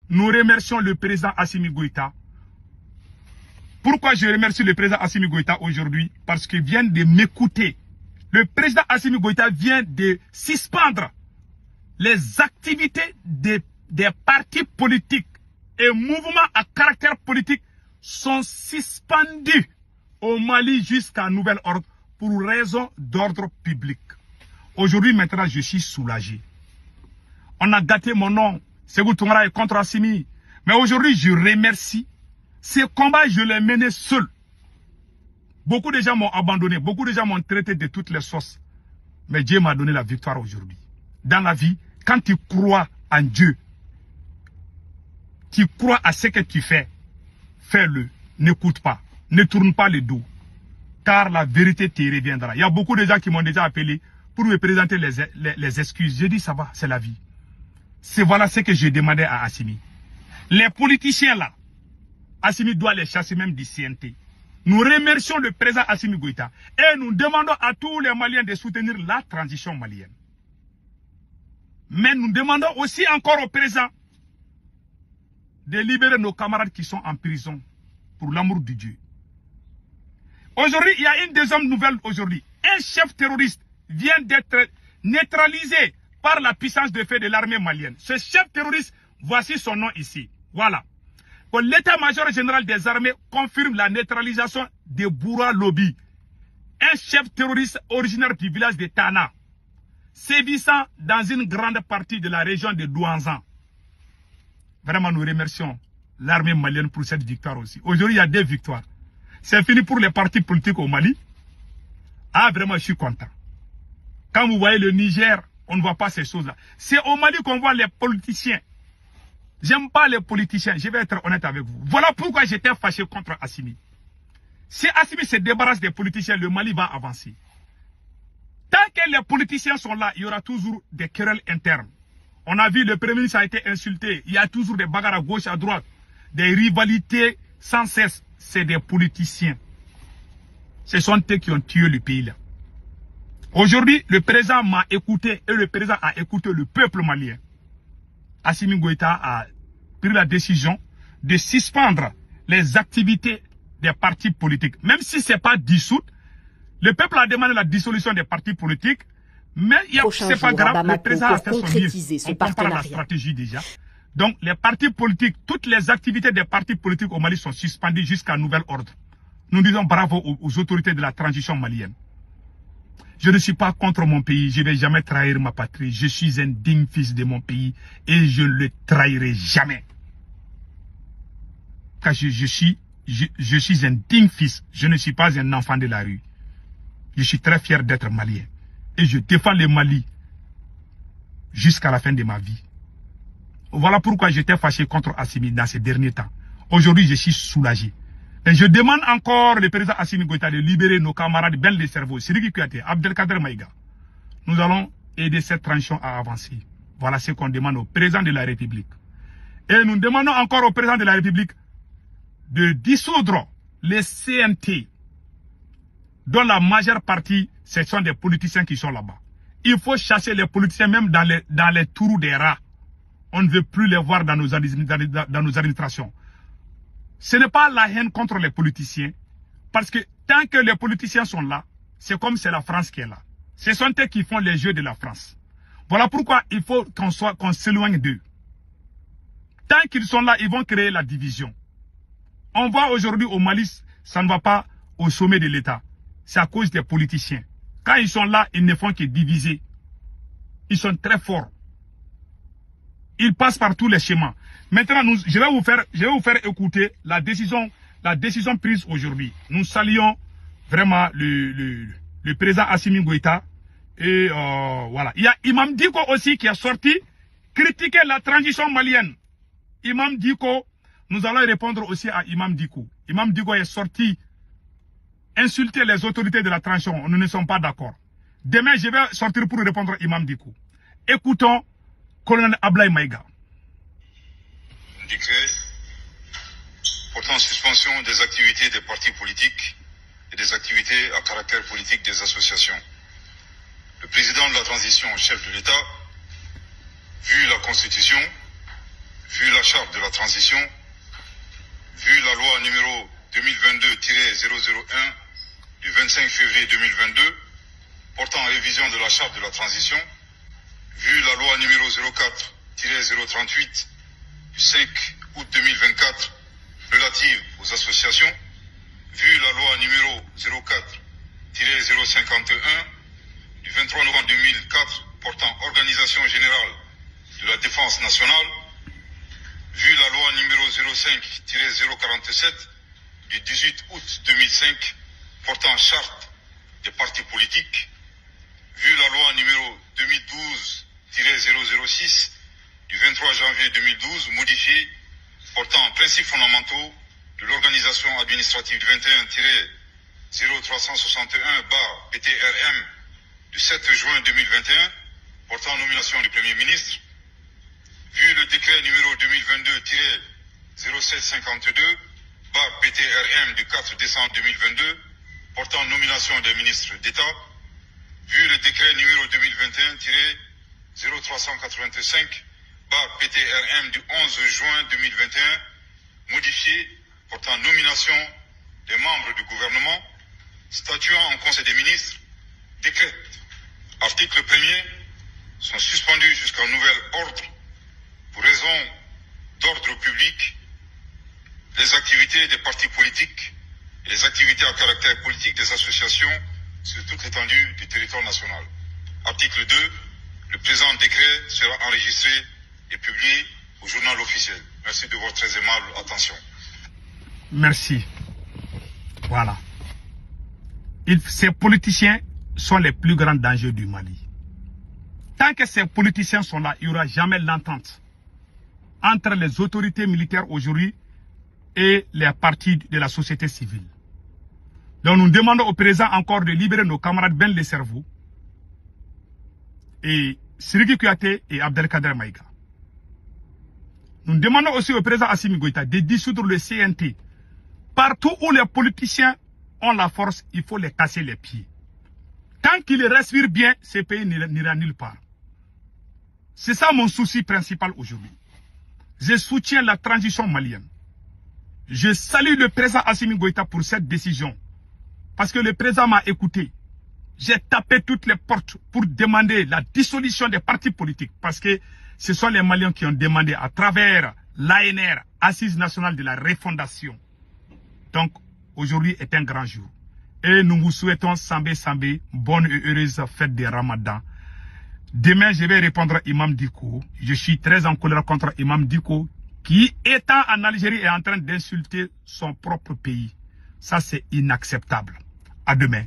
nous remercions le président Assimi Goïta. Pourquoi je remercie le président Assimi Goïta aujourd'hui? Parce qu'il vient de m'écouter. Le président Assimi Goïta vient de suspendre les activités des partis politiques et mouvements à caractère politique sont suspendus au Mali jusqu'à nouvel ordre pour raison d'ordre public. Aujourd'hui, maintenant, je suis soulagé. On a gâté mon nom. Sékou Toungara est contre Assimi. Mais aujourd'hui, je remercie. Ces combats, je les menais seul. Beaucoup de gens m'ont abandonné. Beaucoup de gens m'ont traité de toutes les sauces. Mais Dieu m'a donné la victoire aujourd'hui. Dans la vie, quand tu crois en Dieu, tu crois à ce que tu fais, fais-le. N'écoute pas. Ne tourne pas le dos. Car la vérité te reviendra. Il y a beaucoup de gens qui m'ont déjà appelé pour me présenter les excuses. J'ai dit ça va, c'est la vie. C'est voilà ce que je demandais à Assimi. Les politiciens là, Assimi doit les chasser même du CNT. Nous remercions le président Assimi Goïta et nous demandons à tous les Maliens de soutenir la transition malienne. Mais nous demandons aussi encore au président de libérer nos camarades qui sont en prison pour l'amour de Dieu. Aujourd'hui, il y a une deuxième nouvelle aujourd'hui. Un chef terroriste vient d'être neutralisé par la puissance de feu de l'armée malienne. Ce chef terroriste, voici son nom ici. Voilà. L'état-major général des armées confirme la neutralisation de Boura Lobi, un chef terroriste originaire du village de Tana, sévissant dans une grande partie de la région de Douanzan. Vraiment, nous remercions l'armée malienne pour cette victoire aussi. Aujourd'hui, il y a 2 victoires. C'est fini pour les partis politiques au Mali. Ah, vraiment, je suis content. Quand vous voyez le Niger, on ne voit pas ces choses-là. C'est au Mali qu'on voit les politiciens. J'aime pas les politiciens, je vais être honnête avec vous. Voilà pourquoi j'étais fâché contre Assimi. Si Assimi se débarrasse des politiciens, le Mali va avancer. Tant que les politiciens sont là, il y aura toujours des querelles internes. On a vu le Premier ministre a été insulté. Il y a toujours des bagarres à gauche, à droite. Des rivalités sans cesse. C'est des politiciens. Ce sont eux qui ont tué le pays là. Aujourd'hui, le président m'a écouté et le président a écouté le peuple malien. Assimi Goïta a pris la décision de suspendre les activités des partis politiques. Même si ce n'est pas dissout, le peuple a demandé la dissolution des partis politiques, mais ce n'est pas grave, le président a fait son mieux. On comprend la stratégie déjà. Donc les partis politiques, toutes les activités des partis politiques au Mali sont suspendues jusqu'à nouvel ordre. Nous disons bravo aux autorités de la transition malienne. Je ne suis pas contre mon pays, je ne vais jamais trahir ma patrie. Je suis un digne fils de mon pays et je ne le trahirai jamais. Car je suis un digne fils, je ne suis pas un enfant de la rue. Je suis très fier d'être malien et je défends le Mali jusqu'à la fin de ma vie. Voilà pourquoi j'étais fâché contre Assimi dans ces derniers temps. Aujourd'hui, je suis soulagé. Et je demande encore le président Assimi Goïta de libérer nos camarades Ben de cerveau, Sidiki Kouyaté, Abdelkader Maïga. Nous allons aider cette transition à avancer. Voilà ce qu'on demande au président de la République. Et nous demandons encore au président de la République de dissoudre les CNT, dont la majeure partie, ce sont des politiciens qui sont là-bas. Il faut chasser les politiciens même dans les trous des rats. On ne veut plus les voir dans nos administrations. Ce n'est pas la haine contre les politiciens, parce que tant que les politiciens sont là, c'est comme c'est la France qui est là. Ce sont eux qui font les jeux de la France. Voilà pourquoi il faut qu'on s'éloigne d'eux. Tant qu'ils sont là, ils vont créer la division. On voit aujourd'hui au Mali, ça ne va pas au sommet de l'État. C'est à cause des politiciens. Quand ils sont là, ils ne font que diviser. Ils sont très forts. Ils passent par tous les schémas. Maintenant, je vais vous faire écouter la décision prise aujourd'hui. Nous saluons vraiment le président Assimi Goïta. Et voilà. Il y a Imam Diko aussi qui est sorti critiquer la transition malienne. Imam Diko, nous allons répondre aussi à Imam Diko. Imam Diko est sorti insulter les autorités de la transition. Nous ne sommes pas d'accord. Demain, je vais sortir pour répondre à Imam Diko. Écoutons Colonel Ablaye Maïga. Décret portant suspension des activités des partis politiques et des activités à caractère politique des associations. Le président de la transition, chef de l'État, vu la Constitution, vu la charte de la transition, vu la loi numéro 2022-001 du 25 février 2022 portant révision de la charte de la transition, vu la loi numéro 04-038 du 5 août 2024 relative aux associations, vu la loi numéro 04-051 du 23 novembre 2004 portant organisation générale de la défense nationale, vu la loi numéro 05-047 du 18 août 2005 portant charte des partis politiques, vu la loi numéro 2012-006 du 23 janvier 2012 modifiée portant principes fondamentaux de l'organisation administrative 21-0361-PTRM du 7 juin 2021 portant nomination du Premier ministre, vu le décret numéro 2022-0752-PTRM du 4 décembre 2022 portant nomination des ministres d'État, vu le décret numéro 2021-0385-PTRM du 11 juin 2021 modifié portant nomination des membres du gouvernement, statuant en Conseil des ministres, décrète. Article 1er, sont suspendus jusqu'à nouvel ordre pour raison d'ordre public les activités des partis politiques et les activités à caractère politique des associations sur toute l'étendue du territoire national. Article 2, le présent décret sera enregistré et publié au journal officiel. Merci de votre très aimable attention. Merci. Voilà. Ces politiciens sont les plus grands dangers du Mali. Tant que ces politiciens sont là, il n'y aura jamais l'entente entre les autorités militaires aujourd'hui et les partis de la société civile. Donc nous demandons au président encore de libérer nos camarades Ben le cerveau et Sidiki Kouyaté et Abdelkader Maïga. Nous demandons aussi au président Assimi Goïta de dissoudre le CNT. Partout où les politiciens ont la force, il faut les casser les pieds. Tant qu'ils respirent bien, ce pays n'ira nulle part. C'est ça mon souci principal aujourd'hui. Je soutiens la transition malienne. Je salue le président Assimi Goïta pour cette décision. Parce que le président m'a écouté. J'ai tapé toutes les portes pour demander la dissolution des partis politiques. Parce que ce sont les Maliens qui ont demandé à travers l'ANR, Assise nationale de la refondation. Donc, aujourd'hui est un grand jour. Et nous vous souhaitons Sambé Sambé, bonne et heureuse fête de Ramadan. Demain, je vais répondre à Imam Dicko. Je suis très en colère contre Imam Dicko, qui, étant en Algérie, est en train d'insulter son propre pays. Ça, c'est inacceptable. À demain.